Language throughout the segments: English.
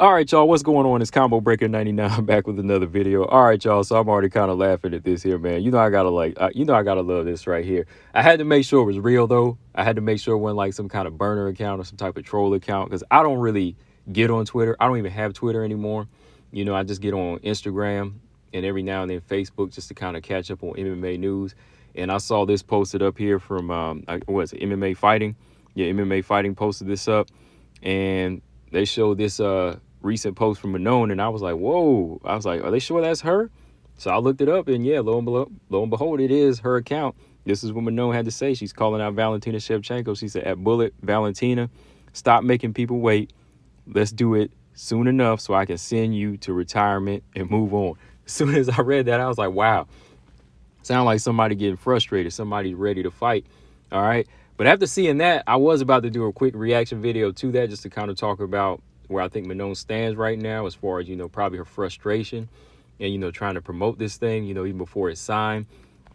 All right, y'all, what's going on? It's Combo Breaker 99 back with another video. All right, y'all, so I'm already kind of laughing at this here, man. I gotta I gotta love this right here. I had to make sure it was real, though. I had to make sure it wasn't like some kind of burner account or some type of troll account, because I don't really get on Twitter. I don't even have Twitter anymore. I just get on Instagram and every now and then Facebook just to kind of catch up on MMA news. And I saw this posted up here from, what is it, MMA Fighting? Yeah, MMA Fighting posted this up. And they showed this recent post from Manon, and I was like, whoa. I was like, are they sure that's her? So I looked it up, and yeah, lo and behold, it is her account. This is what Manon had to say. She's calling out Valentina Shevchenko. She said, at Bullet, Valentina, stop making people wait. Let's do it soon enough so I can send you to retirement and move on. As soon as I read that, I was like, wow. Sound like somebody getting frustrated. Somebody's ready to fight. All right. But after seeing that, I was about to do a quick reaction video to that just to kind of talk about where I think Manon stands right now as far as, probably her frustration and, trying to promote this thing, even before it's signed.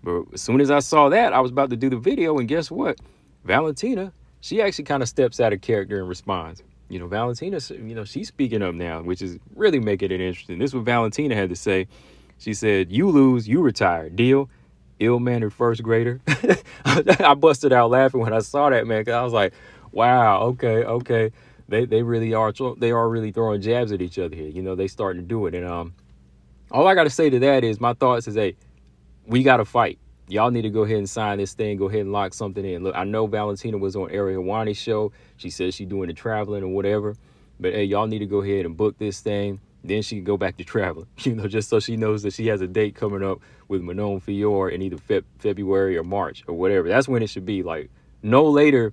But as soon as I saw that, I was about to do the video. And guess what? Valentina, she actually kind of steps out of character and responds. Valentina, she's speaking up now, which is really making it interesting. This is what Valentina had to say. She said, you lose, you retire. Deal? Ill-mannered first grader. I busted out laughing when I saw that, man, because I was like, wow, okay. They really are really throwing jabs at each other here. They starting to do it. And all I got to say to that is my thoughts is, hey, we got to fight. Y'all need to go ahead and sign this thing. Go ahead and lock something in. Look, I know Valentina was on Ariel Helwani's show. She says she's doing the traveling or whatever. But, hey, y'all need to go ahead and book this thing. Then she can go back to traveling, just so she knows that she has a date coming up with Manon Fiorot in either February or March or whatever. That's when it should be, like no later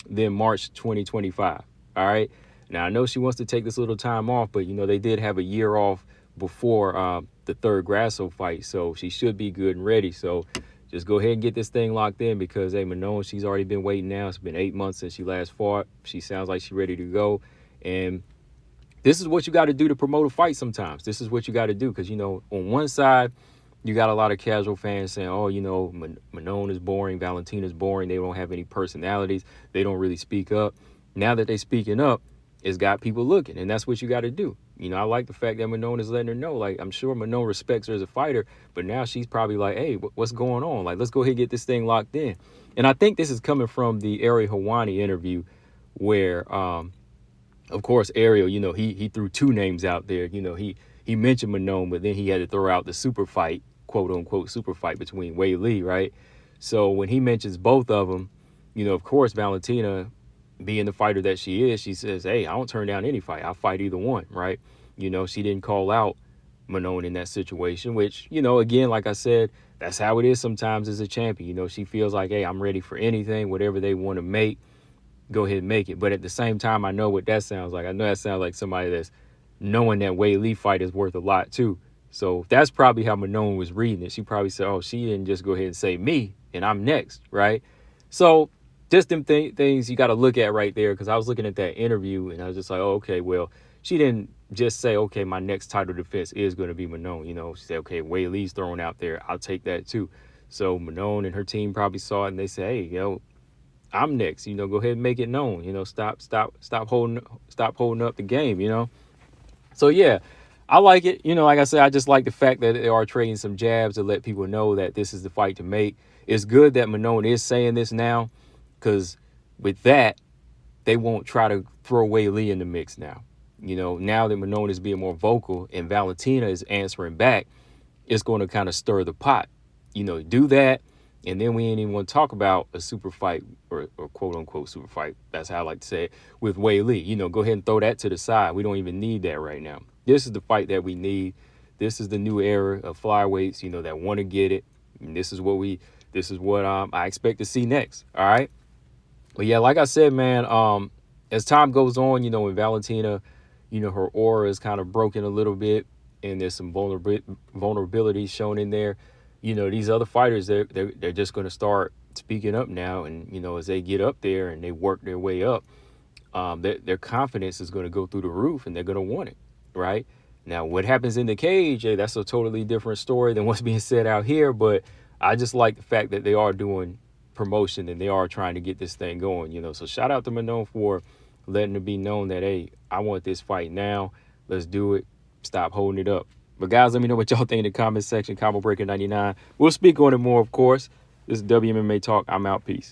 than March 2025. All right. Now, I know she wants to take this little time off, but, they did have a year off before the third Grasso fight. So she should be good and ready. So just go ahead and get this thing locked in because, hey, Manon, she's already been waiting now. It's been 8 months since she last fought. She sounds like she's ready to go. And this is what you got to do to promote a fight sometimes. This is what you got to do because, on one side, you got a lot of casual fans saying, oh, Manon is boring, Valentina's boring. They don't have any personalities. They don't really speak up. Now that they're speaking up, it's got people looking, and that's what you got to do. I like the fact that Manon is letting her know. Like, I'm sure Manon respects her as a fighter, but now she's probably like, hey, what's going on? Like, let's go ahead and get this thing locked in. And I think this is coming from the Ariel Helwani interview where of course, Ariel, he threw two names out there. He mentioned Manon, but then he had to throw out the super fight, quote unquote, super fight between Wei Li, right? So when he mentions both of them, of course, Valentina, being the fighter that she is, she says, hey, I don't turn down any fight. I'll fight either one, right? She didn't call out Manon in that situation, which, again, like I said, that's how it is sometimes as a champion. She feels like, hey, I'm ready for anything, whatever they want to make. Go ahead and make it. But at the same time, I know what that sounds like. I know that sounds like somebody that's knowing that Wei Li fight is worth a lot too. So that's probably how Manon was reading it. She probably said, oh, she didn't just go ahead and say me and I'm next, right? So just them things you got to look at right there, because I was looking at that interview and I was just like, oh, okay, well, she didn't just say, okay, my next title defense is going to be Manon. She said, okay, Wei Li's thrown out there. I'll take that too. So Manon and her team probably saw it and they said, hey, I'm next, go ahead and make it known, stop holding up the game, So yeah, I like it. Like I said, I just like the fact that they are trading some jabs to let people know that this is the fight to make. It's good that Manon is saying this now, because with that, they won't try to throw Wei Li in the mix now. Now that Manon is being more vocal and Valentina is answering back, it's going to kind of stir the pot. Do that. And then we ain't even want to talk about a super fight or quote unquote super fight. That's how I like to say it, with Wei Li. Go ahead and throw that to the side. We don't even need that right now. This is the fight that we need. This is the new era of flyweights, that want to get it. And this is what I expect to see next. All right. But yeah, like I said, man, as time goes on, when Valentina, her aura is kind of broken a little bit and there's some vulnerability shown in there. These other fighters, they're just going to start speaking up now. And, as they get up there and they work their way up, their confidence is going to go through the roof and they're going to want it. Right now, what happens in the cage, that's a totally different story than what's being said out here. But I just like the fact that they are doing promotion and they are trying to get this thing going, So shout out to Manon for letting it be known that, hey, I want this fight now. Let's do it. Stop holding it up. But guys, let me know what y'all think in the comment section. Combo Breaker 99. We'll speak on it more, of course. This is WMMA Talk. I'm out. Peace.